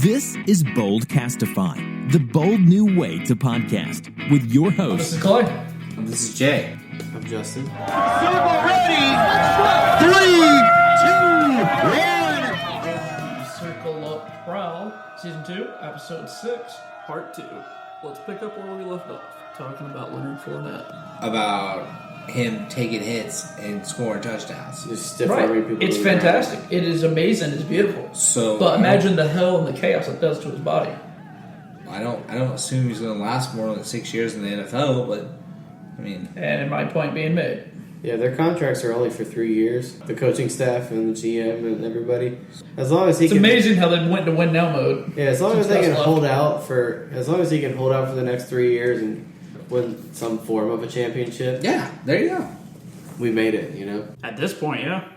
This is Boldcastify, the bold new way to podcast, with your hosts. This is Clay. This is Jay. I'm Justin. Circle ready. 3, 2, 1. Circle Up Prowl, Season 2, Episode 6, Part 2. Let's pick up where we left off, talking about Leonard Fournette. About him taking hits and scoring touchdowns. Just different people. It's fantastic. It is amazing. It's beautiful. So, but imagine the hell and the chaos it does to his body. I don't assume he's going to last more than 6 years in the NFL, but I mean, And my point being made. Yeah, their contracts are only for 3 years. The coaching staff and the GM and everybody. As long as he it's can, amazing how they went to win now mode. Yeah, as long as they can left. hold out for, as long as he can hold out for the next 3 years and win some form of a championship. yeah, there you go. We made it, you know. At this point, yeah.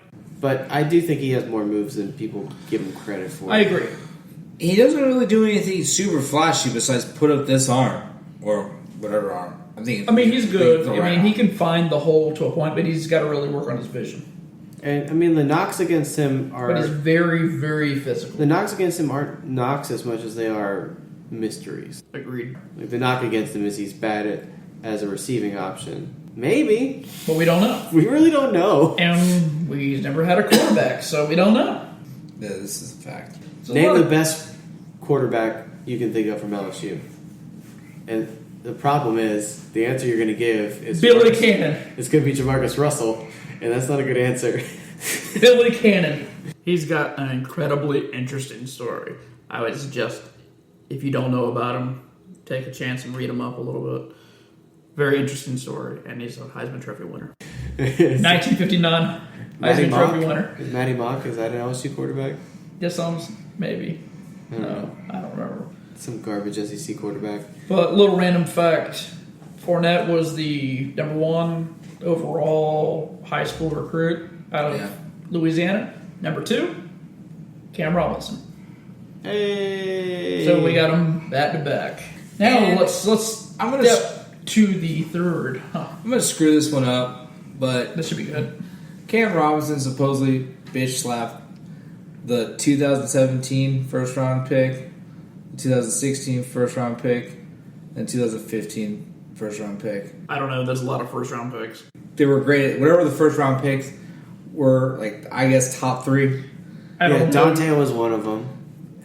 But I do think he has more moves than people give him credit for. I agree. He doesn't really do anything super flashy besides put up this arm or whatever arm. I mean, he's good. the right he arm. can find the hole to a point, but he's got to really work on his vision. And I mean, the knocks against him are. But he's very, very physical. The knocks against him aren't knocks as much as they are mysteries. Agreed. Like the knock against him is he's bad as a receiving option. Maybe. But we don't know. We really don't know. And we've never had a quarterback, so we don't know. Yeah, this is a fact. Name the best quarterback you can think of from LSU. And the problem is, the answer you're going to give is Billy Cannon. It's going to be Jamarcus Russell, and that's not a good answer. Billy Cannon. He's got an incredibly interesting story. I would suggest, if you don't know about him, take a chance and read him up a little bit. Very interesting story, and he's a Heisman Trophy winner. 1959 Heisman Trophy winner. Is Matty Mock, is that an LSU quarterback? Yes, maybe. I don't know. I don't remember. Some garbage SEC quarterback. But little random fact, Fournette was the number 1 overall high school recruit out of Louisiana. Number 2, Cam Robinson. Hey. So we got them back to back. Now And let's I'm gonna step to the third. I'm going to screw this one up, but This should be good. Cam Robinson supposedly bitch slapped the 2017 first round pick, the 2016 first round pick, and 2015 first round pick. I don't know. There's a lot of first round picks. They were great. Whatever the first round picks were, like, I guess top 3. I don't know. Dante was one of them.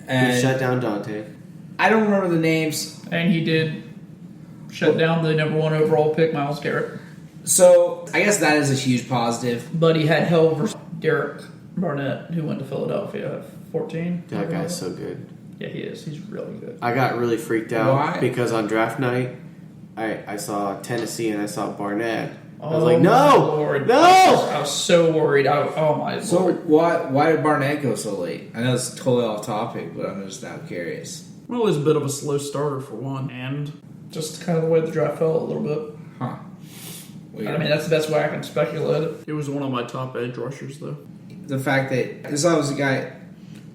And He shut down Dante. I don't remember the names. And he did shut down the number 1 overall pick, Myles Garrett. So I guess that is a huge positive. But he had hell versus Derek Barnett, who went to Philadelphia at 14. That guy's so good. Yeah, he is. He's really good. I got really freaked out Why? because on draft night, I saw Tennessee and I saw Barnett. I was Oh, like, my no! Lord. No! I was so worried. Oh, my So Lord. why did Barnett go so late? I know it's totally off topic, but I'm just now curious. Well, he was a bit of a slow starter for one, and just kind of the way the draft fell a little bit. Huh. Weird. I mean, that's the best way I can speculate it. He was one of my top edge rushers, though. The fact that this was a guy,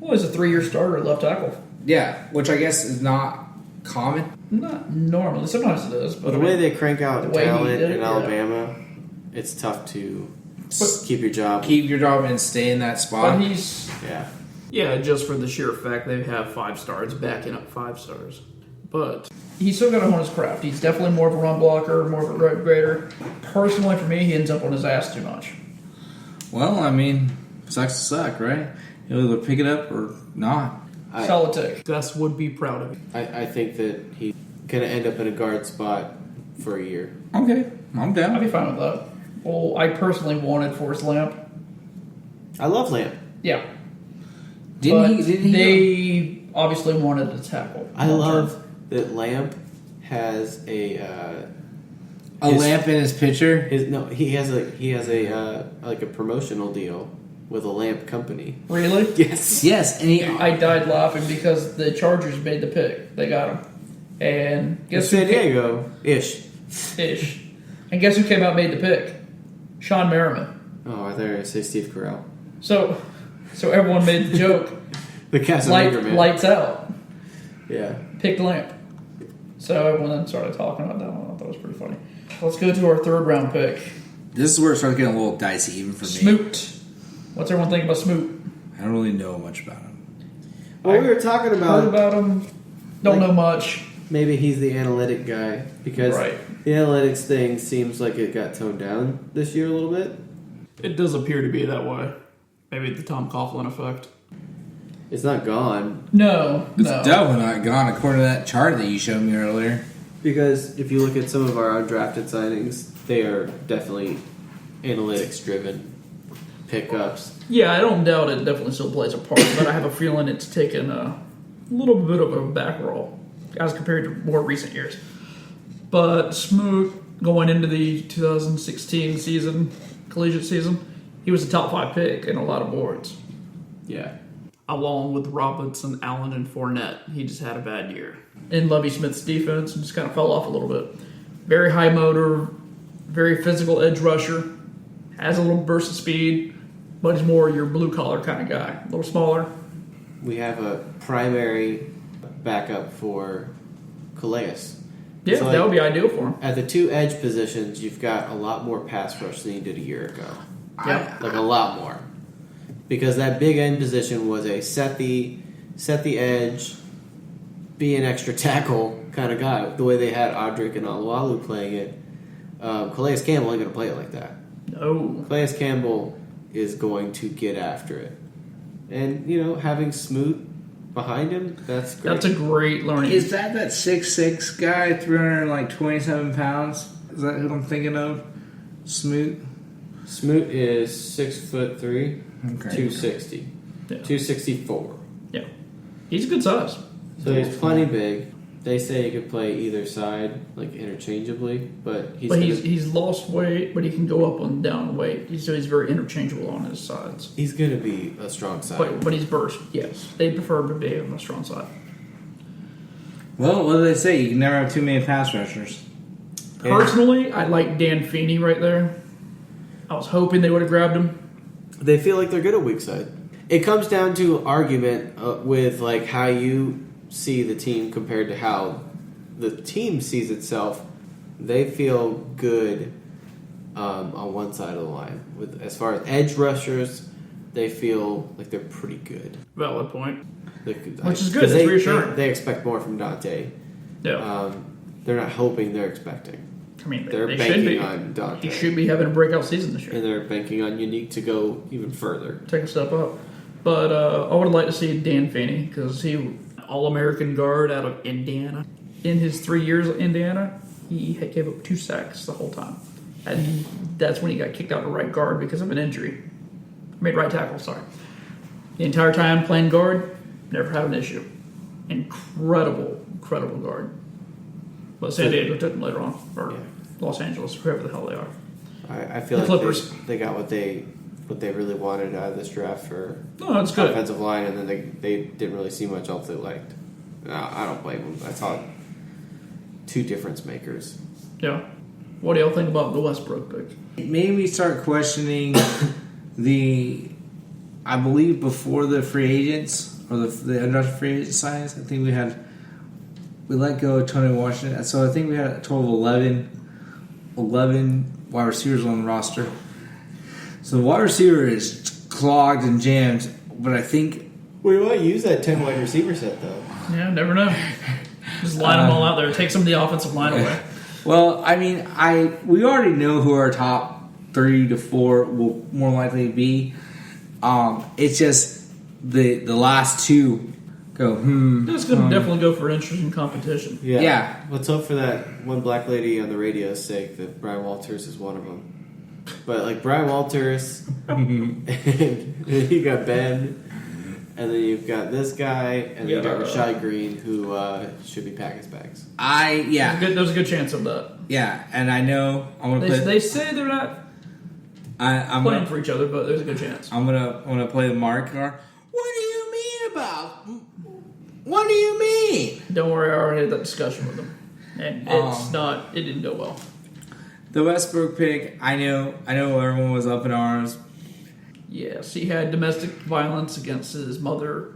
Well, he's a 3-year starter at left tackle. yeah, which I guess is not common. Not normally. Sometimes it is. But But the way they crank out the way he talent did it, in yeah. Alabama, it's tough to But- keep your job. Keep your job and stay in that spot. But he's... Yeah. Yeah, just for the sheer fact they have 5 stars backing up 5 stars. But he's still got to hone his craft. He's definitely more of a run blocker, more of a road grader. Personally, for me, he ends up on his ass too much. Well, I mean, sucks to suck, right? You'll either pick it up or not. Solid take. Gus would be proud of you. I think that he's going to end up in a guard spot for a year. Okay, I'm I'd down. be fine with that. Well, I personally wanted Forrest Lamp. I love Lamp. Yeah. Didn't he? They obviously wanted to tackle. I love that Lamp has a his- lamp in his picture. he has a like a promotional deal with a lamp company. Really? Yes. Yes, and he. I died laughing because the Chargers made the pick. They got him. And guess San who came, Diego ish. ish. And guess who came out and made the pick? Sean Merriman. Oh, I thought you were going to say Steve Carell. So everyone made the joke. The Casanova man. Lights out. Yeah. Picked Lamp. So everyone then started talking about that one. I thought it was pretty funny. Let's go to our 3rd round pick. This is where it starts getting a little dicey, even for me. Smoot. What's everyone think about Smoot? I don't really know much about him. Well, we were talking Heard about about him. Don't know much. maybe he's the analytic guy because Right. the analytics thing seems like it got toned down this year a little bit. It does appear to be that way. Maybe the Tom Coughlin effect. It's not gone No. It's definitely not gone according to that chart that you showed me earlier. because if you look at some of our undrafted signings, they are definitely analytics driven pickups. Yeah, I don't doubt it definitely still plays a part, but I have a feeling it's taken a little bit of a back roll as compared to more recent years. But Smoot, going into the 2016 season, collegiate season, he was a top 5 pick in a lot of boards. Yeah. Along with Robinson, Allen, and Fournette. He just had a bad year. And Lovie Smith's defense just kind of fell off a little bit. Very high motor, very physical edge rusher, has a little burst of speed, but he's more your blue-collar kind of guy. A little smaller. We have a primary backup for Calais. Yeah, So, that would be ideal for him. At the 2 edge positions, you've got a lot more pass rush than you did a year ago. Yeah. Like a lot more. Because that big end position was a set the edge, be an extra tackle kind of guy. The way they had Audric and Alualu playing it, Calais Campbell ain't going to play it like that. No. Calais Campbell is going to get after it. And, having Smoot behind him, that's great. That's a great learning. Is that 6'6" guy, 327 pounds? Is that who I'm thinking of? Smoot? Smoot is 6'3", Okay. 260, Yeah. 264. Yeah. He's a good size. So he's plenty big. They say he could play either side, like interchangeably, but He's lost weight, but he can go up and down in weight. He's very interchangeable on his sides. he's going to be a strong side. But he's burst, yes. They prefer him to be on the strong side. Well, what do they say? You can never have too many pass rushers. Personally, I like Dan Feeney right there. I was hoping they would have grabbed him. They feel like they're good at weak side. It comes down to argument with like how you see the team compared to how the team sees itself. They feel good on one side of the line. With as far as edge rushers, they feel like they're pretty good. Valid point. Which is good. It's reassuring. They expect more from Dante. Yeah. They're not hoping, they're expecting. I mean, They're they banking should be. on Dante. He should be having a breakout season this year. And they're banking on Unique to go even further. Take a step up. But I would like to see Dan Feeney because he All-American guard out of Indiana. In his 3 years at Indiana, he gave up 2 sacks the whole time. And that's when he got kicked out to right guard because of an injury. Right tackle, sorry. The entire time playing guard, never had an issue. Incredible guard. But San Diego took him later on, or Los Angeles, wherever the hell they are. I feel The like Clippers. they got what they really wanted out of this draft for No, it's good. offensive line, and then they didn't really see much else they liked. No, I don't blame them. I saw 2 difference makers. Yeah. What do y'all think about the Westbrook pick? It made me start questioning I believe before the free agents, or the undrafted free agent signings, I think we let go of Tony Washington. So I think we had a total of 11 wide receivers on the roster. So the wide receiver is clogged and jammed, but I think... We might use that 10 wide receiver set, though. Yeah, never know. Just line them all out there. Take some of the offensive line away. Well, I mean, we already know who our top 3 to 4 will more likely be. It's just the last 2 go, It's going to definitely go for interesting competition. Yeah. Let's hope for that one black lady on the radio's sake that Brian Walters is one of them. But like Brian Walters, and then you got Ben, and then you've got this guy, and then you got Rashad Green, who should be packing his bags. There's a good chance of that. Yeah, and I know I'm gonna play. They say they're not I'm playing for each other, but there's a good chance. I'm gonna play the mark card. What do you mean about? What do you mean? Don't worry, I already had that discussion with them, and it didn't go well. The Westbrook pick, I know everyone was up in arms. Yes, he had domestic violence against his mother.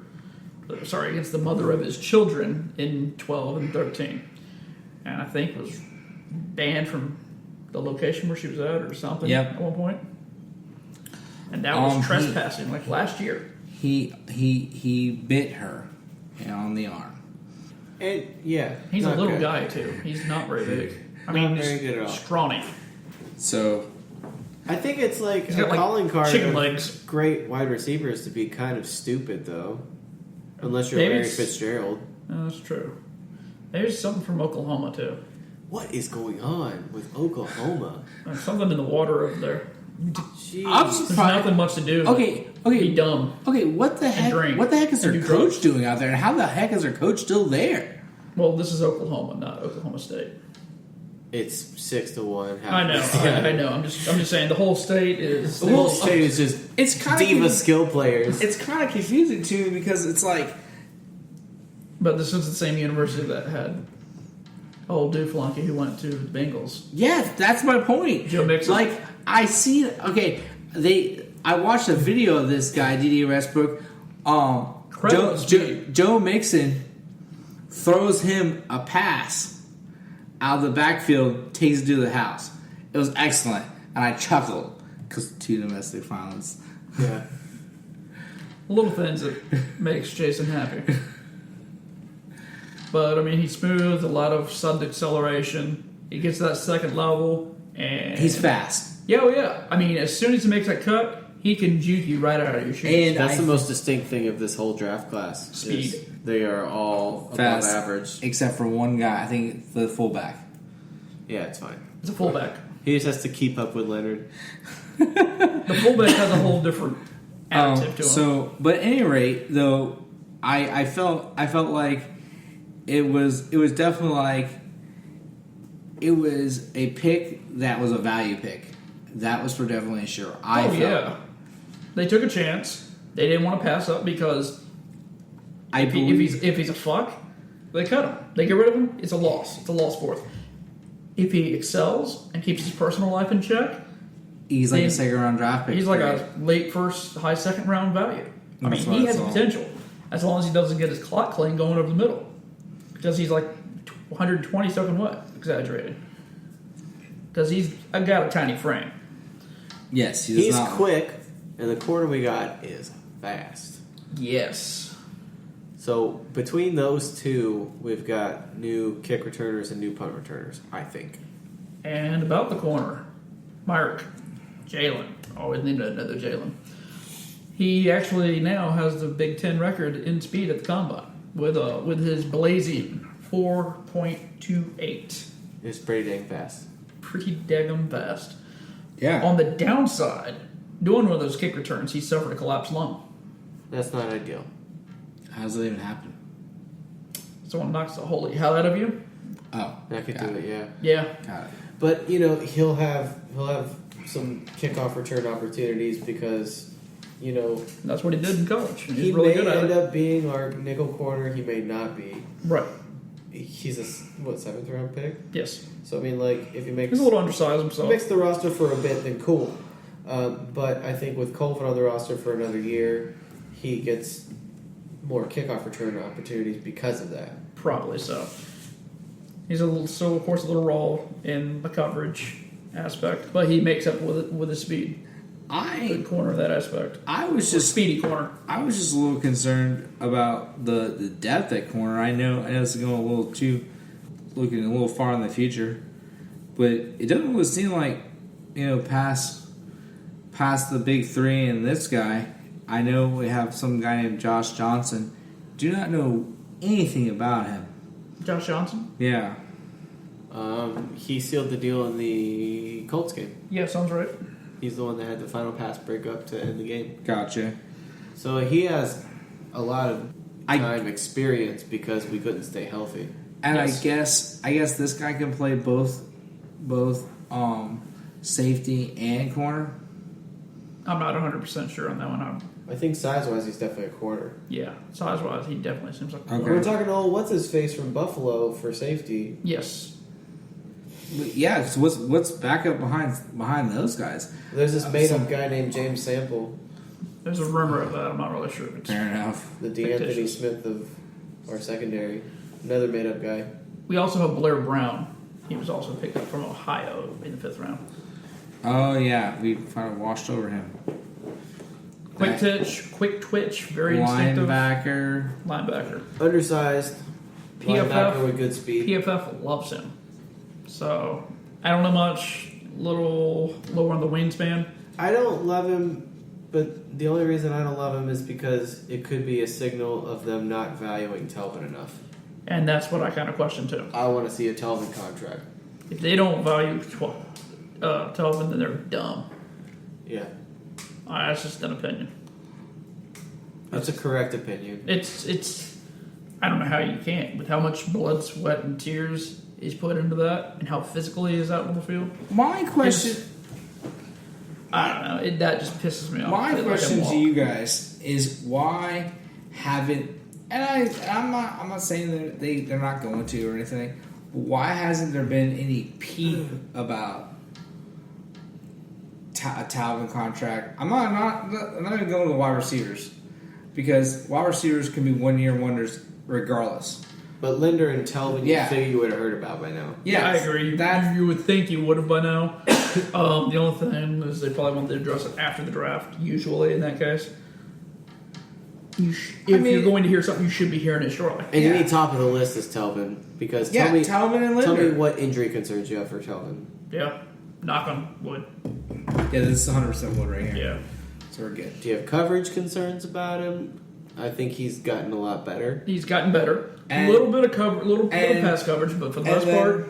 Against the mother of his children in 12 and 13, and I think was banned from the location where she was at or something. Yep. At one point, and that was trespassing like last year. He bit her. and on the arm. And yeah, He's a not little good. guy too. He's not very big. I Not mean, very he's good at all. scrawny. So I think it's like He's a got, like, calling card chicken of legs. great wide receivers to be kind of stupid though, unless you're Maybe Larry it's- Fitzgerald. That's true. There's something from Oklahoma too. What is going on with Oklahoma? There's something in the water over there. Jeez. I'm There's surprised. nothing much to do. Okay, Be dumb. Okay, what the heck? drink. What the heck is And their do coach drugs. doing out there? And how the heck is their coach still there? Well, this is Oklahoma, not Oklahoma State. It's 6-1. I know. I know. I'm just saying the whole state is. The whole state is just It's kind diva of skill players. it's kind of confusing too because it's like But this is the same university that had old Duflunky who went to the Bengals. yeah, that's my point. Joe Mixon. Like I see. Okay, I watched a video of this guy, D.D. Westbrook. Incredible speed. Joe Mixon throws him a pass out of the backfield, takes it to the house. It was excellent, and I chuckled because two domestic violence. Yeah. Little things that makes Jason happy. But I mean, he's smooth, a lot of sudden acceleration. He gets to that second level, and He's fast, Yeah, oh yeah. I mean, as soon as he makes that cut, he can juke you right out of your shoes. and That's the most distinct thing of this whole draft class. Speed. is They are all fast, above average. except for one guy. I think the fullback. Yeah, it's fine. It's a fullback. He just has to keep up with Leonard. The fullback has a whole different attitude to him. So, but at any rate, though, I felt like it was definitely like it was a pick that was a value pick. That was for definitely sure. I felt. Yeah. They took a chance. They didn't want to pass up because if he's a fuck, they cut him. They get rid of him. It's a loss. It's a loss for us. If he excels and keeps his personal life in check, he's like a then second round draft pick. he's like a late first, high second round value. I That's mean, what he I has saw. potential as long as he doesn't get his clock clean going over the middle. Because he's like 120 soaking wet, exaggerated. Because he's got a tiny frame. Yes, he does He's not. quick, and the corner we got is fast. Yes. So between those two, we've got new kick returners and new punt returners, I think. And about the corner, Myrick, Jalen. Always need another Jalen. He actually now has the Big Ten record in speed at the combine with his blazing 4.28. It's pretty dang fast. Pretty daggum fast. Yeah. On the downside, doing one of those kick returns, he suffered a collapsed lung. That's not ideal. How does that even happen? Someone knocks the holy hell out of you. Oh, That could got do it, yeah. Yeah. Got it. But he'll have some kickoff return opportunities because That's what he did in college. he He's really may good at end it. up being our nickel corner. He may not be. Right. He's a 7th round pick. Yes. So I mean, like if he makes He's a little undersized himself. makes the roster for a bit, then cool. But I think with Colvin on the roster for another year, he gets more kickoff return opportunities because of that. Probably so. He's of course, a little raw in the coverage aspect, but he makes up with his speed. Good corner of that aspect. I was Or just speedy corner. I was just a little concerned about the depth at corner. I know it's going a little too looking a little far in the future, but it doesn't really seem like past the big three and this guy. I know we have some guy named Josh Johnson. Do not know anything about him. Josh Johnson? Yeah, He sealed the deal in the Colts game. Yeah, sounds right. He's the one that had the final pass break up to end the game. gotcha. So he has a lot of time experience because we couldn't stay healthy. And Yes. I guess this guy can play both safety and corner. I'm not 100% sure on that one. I think size-wise, he's definitely a corner. Yeah, size-wise, he definitely seems like a Okay. corner. We're talking, what's-his-face from Buffalo for safety. Yes. But yeah, so what's back up behind those guys? There's this made-up guy named James Sample, There's a rumor of that. I'm not really sure if it's... Fair enough. the DeAnthony Fictitious. Smith of our secondary. Another made-up guy. We also have Blair Brown. He was also picked up from Ohio in the 5th round. Oh yeah, we finally washed over him. Quick twitch, very instinctive. Linebacker. Undersized. PFF Linebacker with good speed. PFF loves him. So, I don't know much. Little lower on the wingspan. I don't love him, but the only reason I don't love him is because it could be a signal of them not valuing Telvin enough. And that's what I kind of question, too. I want to see a Telvin contract. If they don't value Telvin, then they're dumb. Yeah. That's just an opinion. That's a correct opinion. It's. I don't know how you can't, with how much blood, sweat, and tears is put into that, and how physically is out on the field. My question. I don't know. That just pisses me off. My question to you guys is why haven't, and I'm not saying that they're not going to or anything, but why hasn't there been any peep about a Talvin contract? I'm not even going to the wide receivers, because wide receivers can be 1 year wonders regardless. But Linder and Telvin, you figure you would have heard about by now. Yeah, I agree. You would think you would have by now. The only thing is they probably want to address it after the draft, usually in that case. If you're going to hear something, you should be hearing it shortly. And you need top of the list is Telvin, because Telvin and Linder. Tell me what injury concerns you have for Telvin. Yeah, knock on wood. Yeah, this is 100% wood right here. Yeah. So we're good. Do you have coverage concerns about him? I think he's gotten a lot better. He's gotten better. A little bit of pass coverage, but for the most part,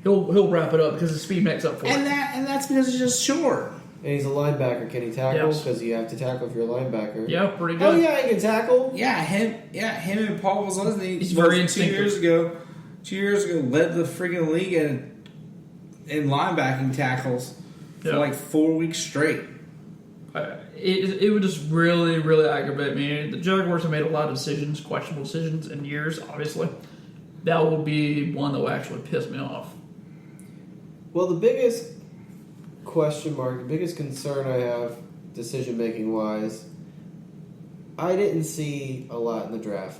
he'll wrap it up because the speed makes up for it. And that's because it's just short. And he's a linebacker. Can he tackle? Because you have to tackle if you're a linebacker. Yeah, pretty good. Oh yeah, he can tackle. Yeah, him and Paul was listening. He's very instinctive. 2 years ago, led the freaking league in linebacking tackles for like 4 weeks straight. It would just really, really aggravate me. The Jaguars have made a lot of decisions, questionable decisions in years, obviously. That will be one that will actually piss me off. Well, the biggest question mark, the biggest concern I have, decision-making wise, I didn't see a lot in the draft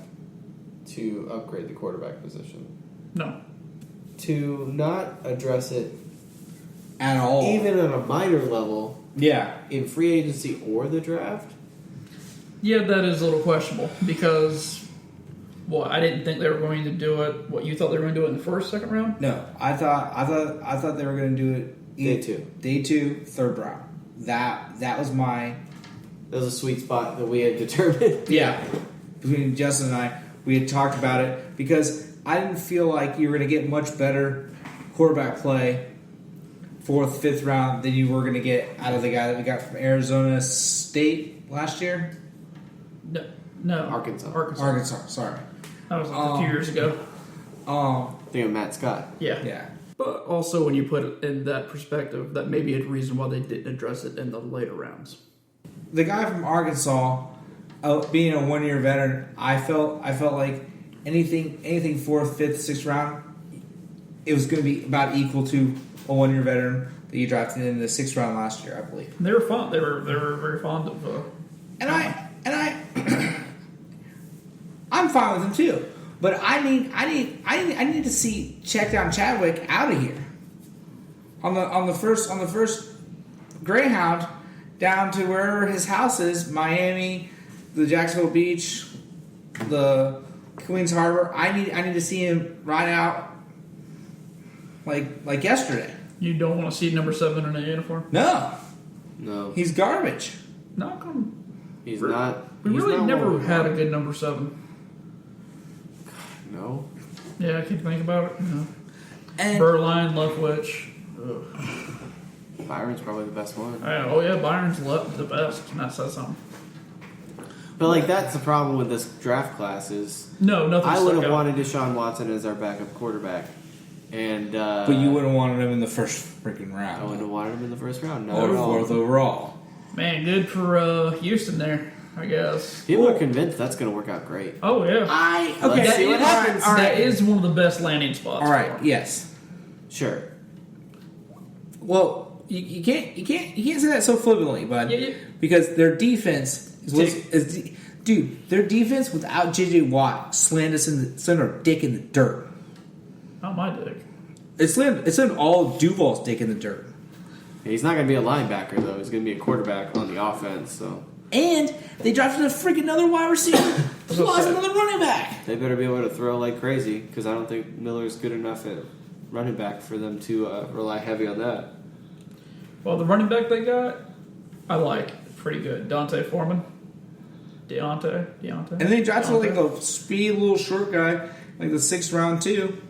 to upgrade the quarterback position. No. To not address it at all, even on a minor level. Yeah. In free agency or the draft? Yeah, that is a little questionable because, I didn't think they were going to do it. What, you thought they were going to do it in the first, second round? No, I thought they were going to do it day two, third round. That was a sweet spot that we had determined. Yeah, between Justin and I, we had talked about it because I didn't feel like you were going to get much better quarterback play 4th, 5th round than you were going to get out of the guy that we got from Arizona State last year. No, Arkansas. Sorry, that was like 2 years ago. Think of Matt Scott. Yeah. But also, when you put it in that perspective, that may be a reason why they didn't address it in the later rounds. The guy from Arkansas, being a 1 year veteran, I felt like anything 4th, 5th, 6th round, it was going to be about equal to a 1 year veteran that you drafted in the 6th round last year, I believe. They were fond. They were very fond of. I'm fine with him too. But I need to see check down Chadwick out of here. On the first Greyhound down to wherever his house is, Miami, the Jacksonville Beach, the Queens Harbor. I need to see him ride out like yesterday. You don't want to see number 7 in a uniform? No. He's garbage. Not going. He's not. We really never had a good number 7. No. Yeah, I can think about it. No. And Berline, Leftwich. Byron's probably the best one. Byron's the best, and that says something. But that's the problem with this draft class is nothing. I would have wanted Deshaun Watson as our backup quarterback, and but you wouldn't have wanted him in the first freaking round. I wouldn't have wanted him in the first round. Or 4th overall. Man, good for Houston there, I guess. People are convinced that's going to work out great. Oh yeah. Let's see what happens. That is one of the best landing spots. All right. Yes. Sure. Well, you can't say that so flippantly, bud. Yeah. Because their defense their defense without JJ Watt slammed our dick in the dirt. Not my dick. It slammed all Duval's dick in the dirt. He's not going to be a linebacker though. He's going to be a quarterback on the offense. So And they drafted a freaking another wide receiver plus another running back. They better be able to throw like crazy because I don't think Miller's good enough at running back for them to rely heavy on that. Well, the running back they got, I like. Pretty good. Deontay Foreman. Deontay. And they drafted like a speedy little short guy, like the 6th round too.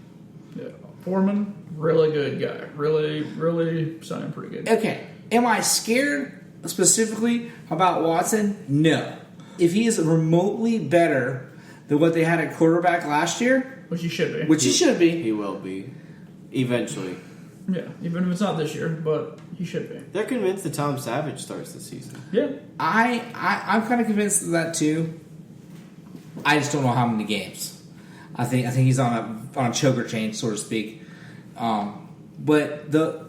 Yeah. Foreman, really good guy. Really sounding pretty good. Okay. Am I scared specifically about Watson? No. If he is remotely better than what they had at quarterback last year, Which he should be. he should be. He will be. Eventually. Yeah, even if it's not this year, but he should be. They're convinced that Tom Savage starts the season. Yeah. I'm kind of convinced of that too. I just don't know how many games. I think he's on a choker chain, so to speak. But the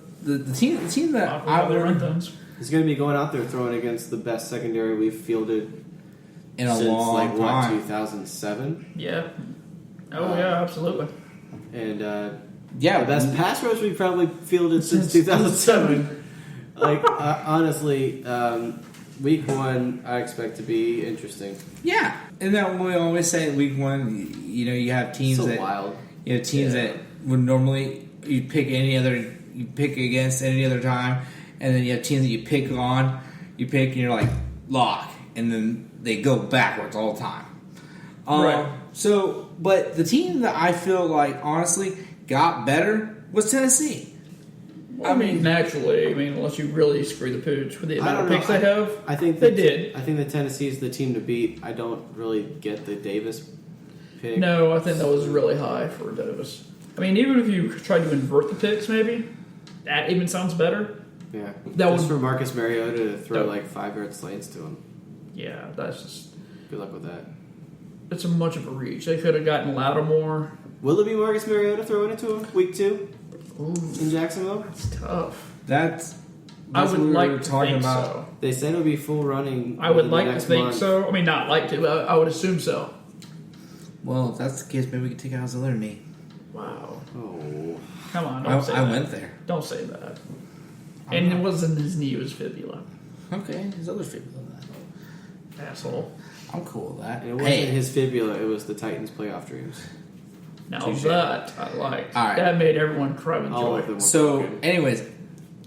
team that I would, He's going to be going out there throwing against the best secondary we've fielded in a since long time. 2007. Yeah. Oh yeah, absolutely. And the yeah, best pass rush we've probably fielded since 2007. Honestly, week 1 I expect to be interesting. yeah. And then we always say week 1, you have teams that wild. You have teams that would normally you pick against any other time, and then you have teams that you pick, and you're like lock, and then they go backwards all the time. Right. So, but the team that I feel like honestly got better was Tennessee. Well, I mean, naturally, unless you really screw the pooch with the amount of picks they have, I think they did. I think that Tennessee is the team to beat. I don't really get the Davis pick. No, I think that was really high for Davis. Even if you tried to invert the picks, maybe that even sounds better. Yeah, That just would- for Marcus Mariota to throw like 5-yard slants to him. Yeah, that's just Good luck with that. it's a much of a reach. They could have gotten Lattimore. Will it be Marcus Mariota throwing it to him week 2 in Jacksonville? It's tough. That's I would what we like were to talking think about. so. They said it'll be full running. I would over the like to next think month. so. Not like to, but I would assume so. Well, if that's the case, maybe we can take out his other knee. Wow. Oh, Come on, don't say that. I went there. Don't say that. And it wasn't his knee, it was fibula. Okay, his other fibula. Asshole. I'm cool with that. and it wasn't his fibula. It was the Titans' playoff dreams. Now Touché. that I liked. All right. That made everyone cry with All of joy. them were So, broken. anyways,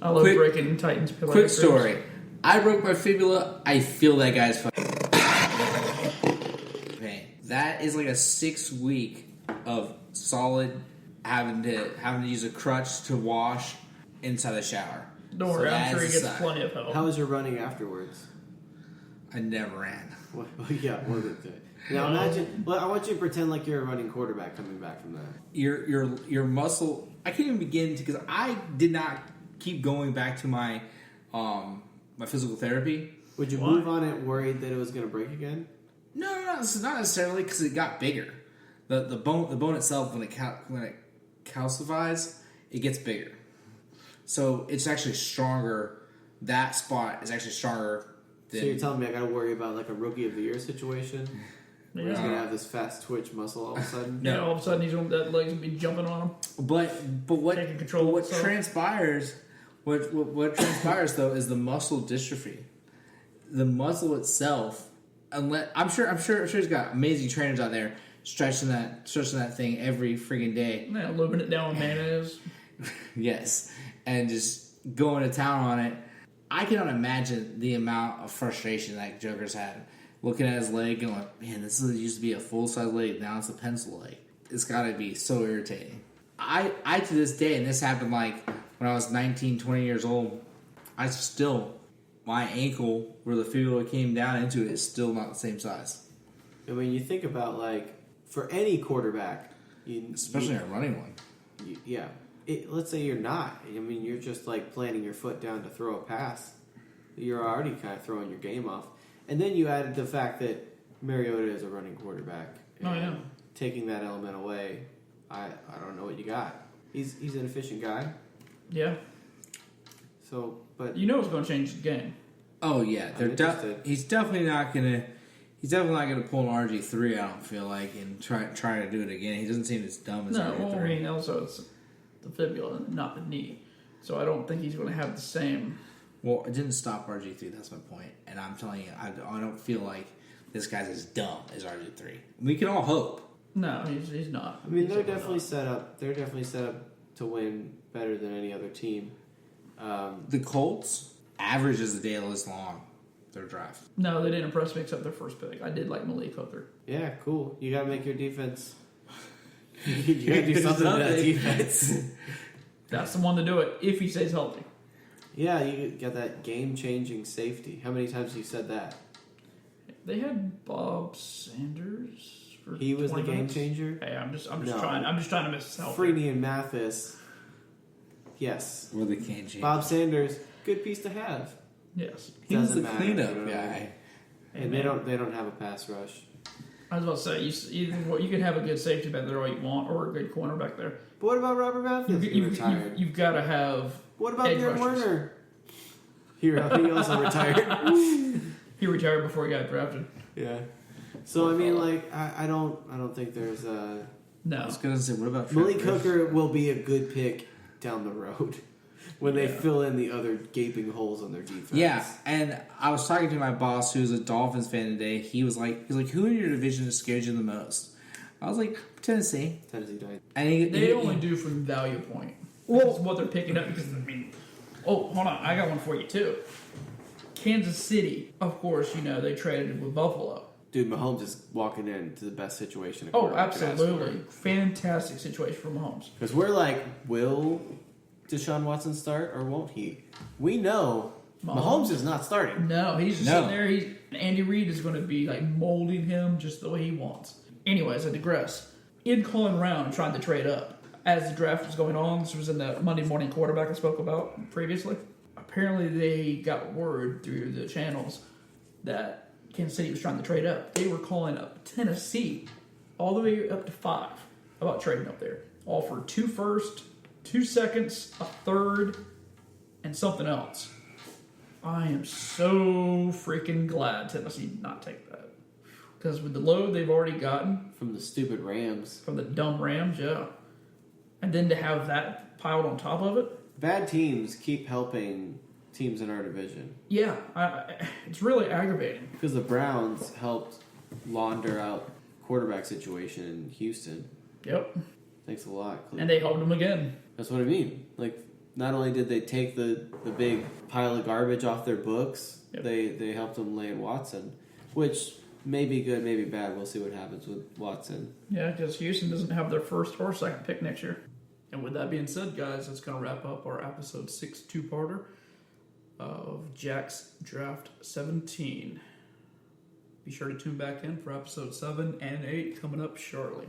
I love quick- breaking Titans pillar. quick story. I broke my fibula. I feel that guy's fucking pain. That is like a 6-week of solid having to use a crutch to wash inside the shower. Don't worry, So I'm that sure he is a gets sign. plenty of help. How was your running afterwards? I never ran. Well, yeah, was it good? Now imagine. Well, I want you to pretend like you're a running quarterback coming back from that. Your muscle. I can't even begin to, because I did not keep going back to my my physical therapy. Would you Why? move on it worried that it was going to break again? No, it's not necessarily, because it got bigger. The bone itself, when it calcifies, it gets bigger. So it's actually stronger. That spot is actually stronger than. So you're telling me I got to worry about like a rookie of the year situation? Where he's Yeah. going to have this fast twitch muscle all of a sudden? No. All of a sudden he's that legs will be jumping on him. But what Taking control of what itself. transpires what transpires though is the muscle dystrophy. The muscle itself, unless I'm sure he's got amazing trainers out there stretching that thing every freaking day. Yeah, lubing it down with mayonnaise. Yes, and just going to town on it. I cannot imagine the amount of frustration that Joker's had. Looking at his leg and like, man, this used to be a full-size leg. Now it's a pencil leg. It's got to be so irritating. I to this day, and this happened like when I was 19, 20 years old, my ankle where the fibula came down into it is still not the same size. And when you think about like, for any quarterback, Especially a running one. yeah. Let's say you're not. You're just like planting your foot down to throw a pass. You're already kind of throwing your game off. And then you added the fact that Mariota is a running quarterback. Oh, yeah. Taking that element away, I don't know what you got. He's an efficient guy. Yeah. So, but You know it's going to change the game. Oh yeah, I'm interested. he's definitely not gonna pull an RG3. I don't feel like and try to do it again. He doesn't seem as dumb as No, RG3. also it's the fibula, not the knee. So I don't think he's going to have the same Well, it didn't stop RG3. That's my point. And I'm telling you, I don't feel like this guy's as dumb as RG3. We can all hope. No, he's not. I mean, they're definitely set up. They're definitely set up to win better than any other team. The Colts average is a day less long. Their drive. No, they didn't impress me except their first pick. I did like Malik Hooker. Yeah, cool. You got to make your defense. You got to do something to that defense. That's the one to do it if he stays healthy. Yeah, you got that game-changing safety. How many times have you said that? They had Bob Sanders. He was the game minutes. changer. Hey, I'm just trying to miss health. Freeney and Mathis. Yes. Or the game changer. Bob Sanders, good piece to have. Yes. He was the Doesn't cleanup matter. guy. And they don't have a pass rush. I was about to say, you can have a good safety back there all you want, or a good corner back there. But what about Robert Mathis? He retired. You've got to have. What about edge Darren rushers. Werner? He also retired. He retired before he got drafted. Yeah. So I mean, like, I don't think there's a. No. I was going to say, what about Malik Trent Richardson? Hooker will be a good pick down the road when they fill in the other gaping holes on their defense. Yeah, and I was talking to my boss, who's a Dolphins fan today. He's like, who in your division has scared you the most? I was like, Tennessee. Tennessee died. And They only do from the value point. Well, what they're picking up because, I mean, oh, hold on. I got one for you, too. Kansas City, of course, they traded with Buffalo. Dude, Mahomes is walking into the best situation. a Oh, quarterback could ask for. absolutely. Fantastic situation for Mahomes. Because we're like, will Deshaun Watson start or won't he? We know Mahomes is not starting. No, he's just sitting there. Andy Reid is going to be like molding him just the way he wants. Anyways, I digress. In calling round, trying to trade up. As the draft was going on, this was in the Monday morning quarterback I spoke about previously. Apparently, they got word through the channels that Kansas City was trying to trade up. They were calling up Tennessee all the way up to 5 about trading up there. All for 2 firsts, 2 seconds, a third, and something else. I am so freaking glad Tennessee did not take that. Because with the load they've already gotten From the stupid Rams. from the dumb Rams, yeah. And then to have that piled on top of it, Bad teams keep helping teams in our division. yeah, it's really aggravating. Because the Browns helped launder out quarterback situation in Houston. Yep. Thanks a lot, And they helped them again. That's what I mean. Like, not only did they take the big pile of garbage off their books, Yep. they helped them land Watson, which may be good, maybe bad. We'll see what happens with Watson. Yeah, because Houston doesn't have their first or second pick next year. And with that being said, guys, that's going to wrap up our episode 6 2-parter of Jags Draft 17. Be sure to tune back in for episode 7 and 8 coming up shortly.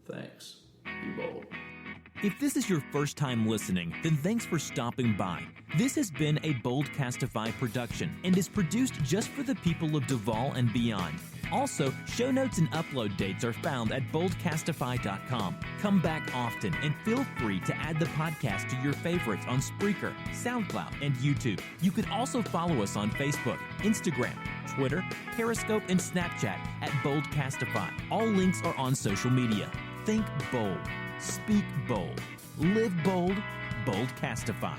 Thanks. Be bold. If this is your first time listening, then thanks for stopping by. This has been a Boldcastify production and is produced just for the people of Duval and beyond. Also, show notes and upload dates are found at boldcastify.com. Come back often and feel free to add the podcast to your favorites on Spreaker, SoundCloud, and YouTube. You can also follow us on Facebook, Instagram, Twitter, Periscope, and Snapchat at Boldcastify. All links are on social media. Think bold. Speak bold. Live bold. Boldcastify.